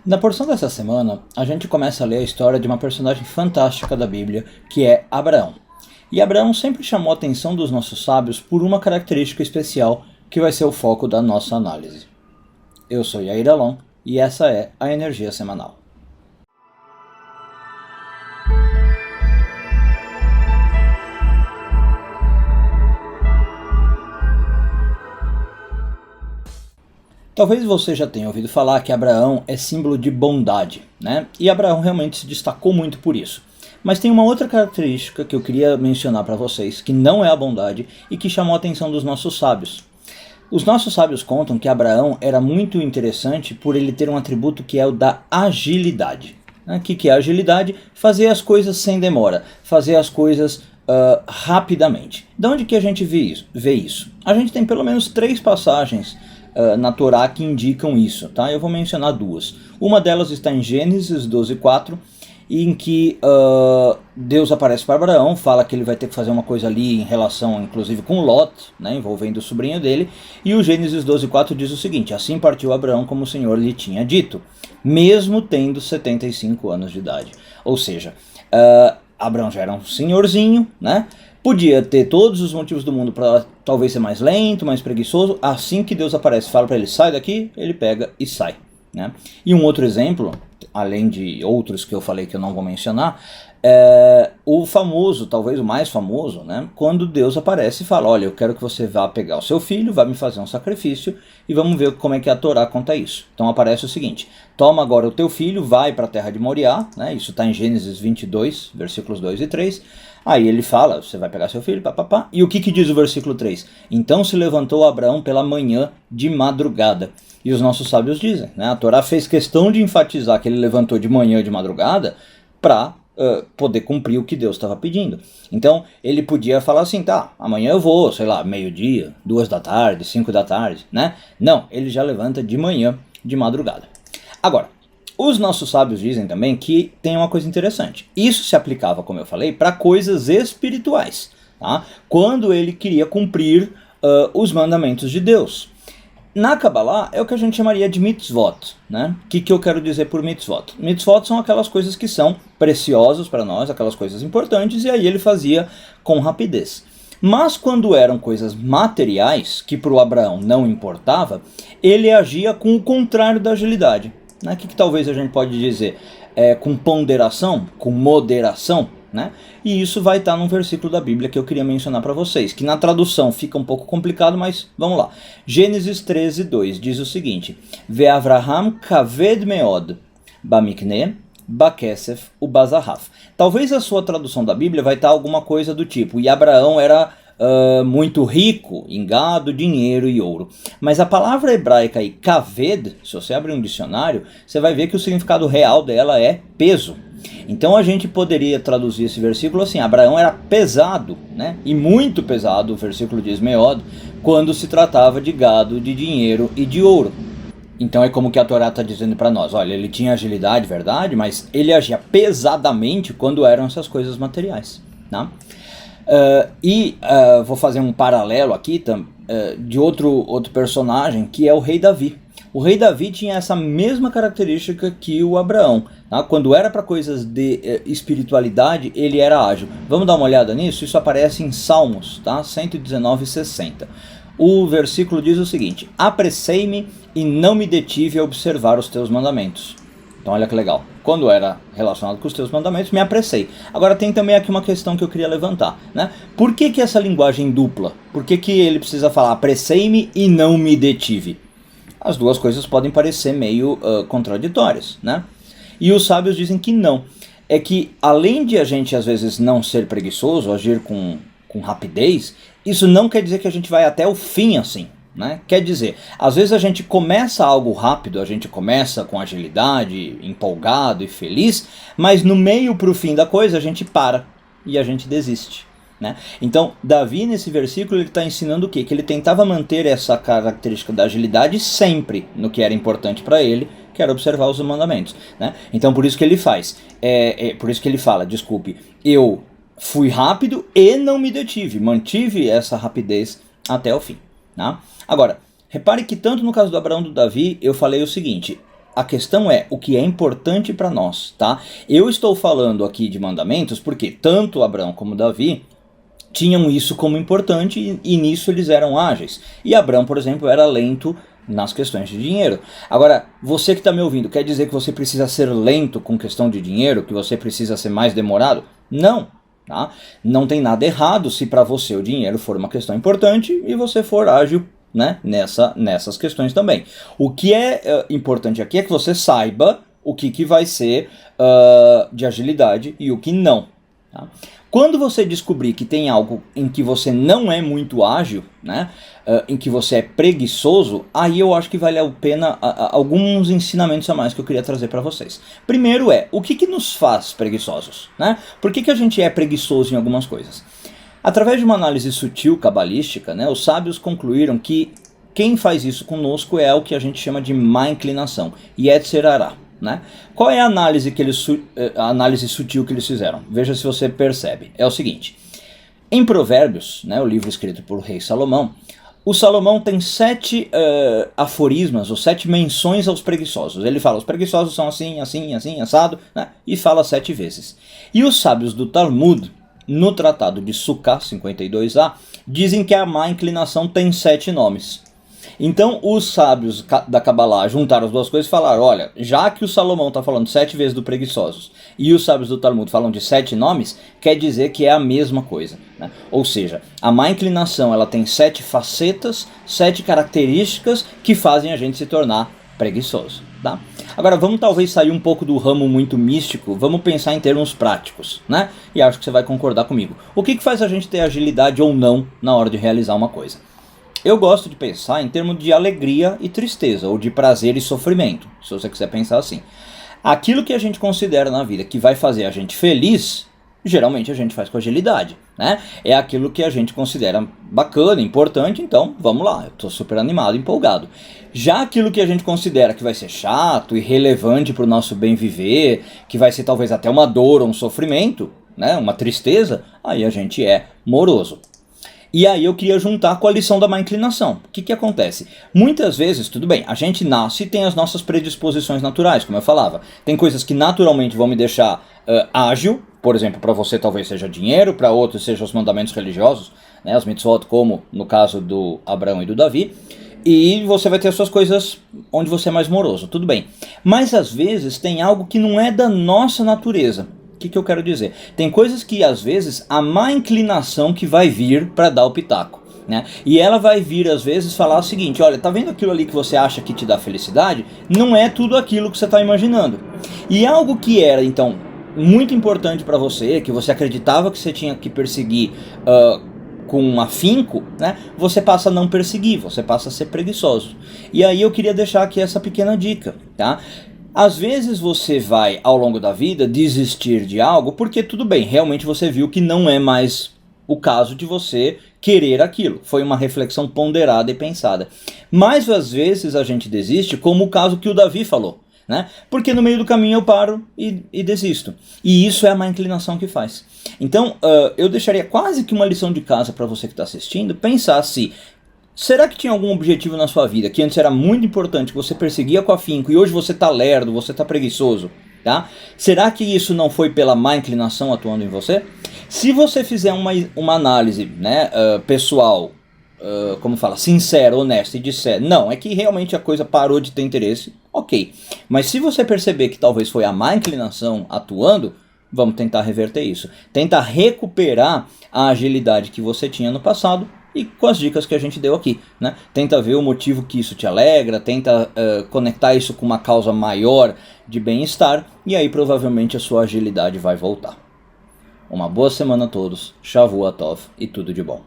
Na porção dessa semana, a gente começa a ler a história de uma personagem fantástica da Bíblia, que é Abraão. E Abraão sempre chamou a atenção dos nossos sábios por uma característica especial que vai ser o foco da nossa análise. Eu sou Yair Alon e essa é a Energia Semanal. Talvez você já tenha ouvido falar que Abraão é símbolo de bondade, né? E Abraão realmente se destacou muito por isso. Mas tem uma outra característica que eu queria mencionar para vocês, que não é a bondade e que chamou a atenção dos nossos sábios. Os nossos sábios contam que Abraão era muito interessante por ele ter um atributo que é o da agilidade. O que é agilidade? Fazer as coisas sem demora, fazer as coisas rapidamente. De onde que a gente vê isso? A gente tem pelo menos 3 passagens na Torá que indicam isso, tá? Eu vou mencionar 2. Uma delas está em Gênesis 12:4, em que Deus aparece para Abraão, fala que ele vai ter que fazer uma coisa ali em relação, inclusive, com Lot, né, envolvendo o sobrinho dele, e o Gênesis 12:4 diz o seguinte: assim partiu Abraão como o Senhor lhe tinha dito, mesmo tendo 75 anos de idade. Ou seja, Abraão já era um senhorzinho, né? Podia ter todos os motivos do mundo para talvez ser mais lento, mais preguiçoso. Assim que Deus aparece e fala para ele, sai daqui, ele pega e sai, né? E um outro exemplo, além de outros que eu falei que eu não vou mencionar, é o famoso, talvez o mais famoso, né? Quando Deus aparece e fala, olha, eu quero que você vá pegar o seu filho, vá me fazer um sacrifício e vamos ver como é que a Torá conta isso. Então aparece o seguinte, toma agora o teu filho, vai para a terra de Moriá, né? Isso está em Gênesis 22, versículos 2 e 3, aí ele fala, você vai pegar seu filho, papapá, e o que diz o versículo 3? Então se levantou Abraão pela manhã de madrugada. E os nossos sábios dizem, né? A Torá fez questão de enfatizar que ele levantou de manhã de madrugada para poder cumprir o que Deus estava pedindo. Então ele podia falar assim, tá, amanhã eu vou, sei lá, meio-dia, 2 da tarde, 5 da tarde, né? Não, ele já levanta de manhã, de madrugada. Agora, os nossos sábios dizem também que tem uma coisa interessante. Isso se aplicava, como eu falei, para coisas espirituais, tá? Quando ele queria cumprir os mandamentos de Deus. Na Kabbalah é o que a gente chamaria de mitzvot, né? O que eu quero dizer por mitzvot? Mitzvot são aquelas coisas que são preciosas para nós, aquelas coisas importantes, e aí ele fazia com rapidez. Mas quando eram coisas materiais, que para o Abraão não importava, ele agia com o contrário da agilidade. O que talvez a gente pode dizer? Com ponderação, com moderação, né? E isso vai estar num versículo da Bíblia que eu queria mencionar para vocês, que na tradução fica um pouco complicado, mas vamos lá. Gênesis 13:2 diz o seguinte: Ve'avraham kaved meod, bamikne, bakesef, ubazahaf. Talvez a sua tradução da Bíblia vai estar alguma coisa do tipo, e Abraão era muito rico em gado, dinheiro e ouro. Mas a palavra hebraica aí, kaved, se você abrir um dicionário, você vai ver que o significado real dela é peso. Então a gente poderia traduzir esse versículo assim, Abraão era pesado, né? E muito pesado, o versículo diz meod, quando se tratava de gado, de dinheiro e de ouro. Então é como que a Torá está dizendo para nós, olha, ele tinha agilidade, verdade, mas ele agia pesadamente quando eram essas coisas materiais, né? Vou fazer um paralelo aqui de outro personagem, que é o rei Davi. O rei Davi tinha essa mesma característica que o Abraão, tá? Quando era para coisas de espiritualidade, ele era ágil. Vamos dar uma olhada nisso? Isso aparece em Salmos, tá? 119:60. O versículo diz o seguinte: apressei-me e não me detive a observar os teus mandamentos. Então olha que legal, quando era relacionado com os teus mandamentos, me apressei. Agora tem também aqui uma questão que eu queria levantar, né? Por que essa linguagem dupla? Por que ele precisa falar apressei-me e não me detive? As duas coisas podem parecer meio contraditórias, né? E os sábios dizem que não. É que além de a gente às vezes não ser preguiçoso, agir com rapidez, isso não quer dizer que a gente vai até o fim assim. Né? Quer dizer, às vezes a gente começa algo rápido, a gente começa com agilidade, empolgado e feliz, mas no meio para o fim da coisa a gente para e a gente desiste, né? Então Davi nesse versículo ele está ensinando o quê? Que ele tentava manter essa característica da agilidade sempre no que era importante para ele, que era observar os mandamentos, né? Então por isso que ele por isso que ele fala, desculpe, eu fui rápido e não me detive, mantive essa rapidez até o fim. Tá? Agora, repare que tanto no caso do Abraão e do Davi, eu falei o seguinte, a questão é o que é importante para nós, tá? Eu estou falando aqui de mandamentos porque tanto Abraão como Davi tinham isso como importante e nisso eles eram ágeis. E Abraão, por exemplo, era lento nas questões de dinheiro. Agora, você que está me ouvindo, quer dizer que você precisa ser lento com questão de dinheiro, que você precisa ser mais demorado? Não, tá? Não tem nada errado se para você o dinheiro for uma questão importante e você for ágil, né, nessas questões também. O que é importante aqui é que você saiba o que vai ser de agilidade e o que não. Tá? Quando você descobrir que tem algo em que você não é muito ágil, né, em que você é preguiçoso, aí eu acho que vale a pena alguns ensinamentos a mais que eu queria trazer para vocês. Primeiro o que nos faz preguiçosos? Né? Por que a gente é preguiçoso em algumas coisas? Através de uma análise sutil cabalística, né, os sábios concluíram que quem faz isso conosco é o que a gente chama de má inclinação, Yetzer Hará. Né? Qual é a análise sutil que eles fizeram? Veja se você percebe. É o seguinte, em Provérbios, né, o livro escrito por rei Salomão, o Salomão tem 7 aforismas, ou 7 menções aos preguiçosos. Ele fala, os preguiçosos são assim, assim, assim, assado, né, e fala 7 vezes. E os sábios do Talmud, no tratado de Sukkah 52a, dizem que a má inclinação tem 7 nomes. Então os sábios da Kabbalah juntaram as duas coisas e falaram, olha, já que o Salomão está falando 7 vezes do preguiçosos e os sábios do Talmud falam de 7 nomes, quer dizer que é a mesma coisa. Né? Ou seja, a má inclinação ela tem 7 facetas, 7 características que fazem a gente se tornar preguiçoso. Tá? Agora vamos talvez sair um pouco do ramo muito místico, vamos pensar em termos práticos, né? E acho que você vai concordar comigo. O que faz a gente ter agilidade ou não na hora de realizar uma coisa? Eu gosto de pensar em termos de alegria e tristeza, ou de prazer e sofrimento, se você quiser pensar assim. Aquilo que a gente considera na vida que vai fazer a gente feliz, geralmente a gente faz com agilidade, né? É aquilo que a gente considera bacana, importante, então vamos lá, eu tô super animado, empolgado. Já aquilo que a gente considera que vai ser chato, irrelevante para o nosso bem viver, que vai ser talvez até uma dor ou um sofrimento, né? Uma tristeza, aí a gente é moroso. E aí eu queria juntar com a lição da má inclinação. O que acontece? Muitas vezes, tudo bem, a gente nasce e tem as nossas predisposições naturais, como eu falava. Tem coisas que naturalmente vão me deixar ágil, por exemplo, para você talvez seja dinheiro, para outros seja os mandamentos religiosos, né, as mitzvot, como no caso do Abraão e do Davi. E você vai ter as suas coisas onde você é mais moroso, tudo bem. Mas às vezes tem algo que não é da nossa natureza. O que eu quero dizer? Tem coisas que às vezes a má inclinação que vai vir para dar o pitaco, né? E ela vai vir às vezes falar o seguinte, olha, tá vendo aquilo ali que você acha que te dá felicidade? Não é tudo aquilo que você está imaginando. E algo que era então muito importante para você, que você acreditava que você tinha que perseguir com afinco, né? Você passa a não perseguir, você passa a ser preguiçoso. E aí eu queria deixar aqui essa pequena dica, tá? Às vezes você vai, ao longo da vida, desistir de algo porque, tudo bem, realmente você viu que não é mais o caso de você querer aquilo. Foi uma reflexão ponderada e pensada. Mas, às vezes, a gente desiste, como o caso que o Davi falou, né? Porque no meio do caminho eu paro e desisto. E isso é a má inclinação que faz. Então, eu deixaria quase que uma lição de casa para você que está assistindo, pensar se... Será que tinha algum objetivo na sua vida que antes era muito importante, que você perseguia com afinco e hoje você está lerdo, você está preguiçoso? Tá? Será que isso não foi pela má inclinação atuando em você? Se você fizer uma análise, né, pessoal, como fala, sincera, honesta e disser, não, é que realmente a coisa parou de ter interesse, ok. Mas se você perceber que talvez foi a má inclinação atuando, vamos tentar reverter isso. Tentar recuperar a agilidade que você tinha no passado, e com as dicas que a gente deu aqui, né? Tenta ver o motivo que isso te alegra, tenta conectar isso com uma causa maior de bem-estar, e aí provavelmente a sua agilidade vai voltar. Uma boa semana a todos, Shavua Tov e tudo de bom.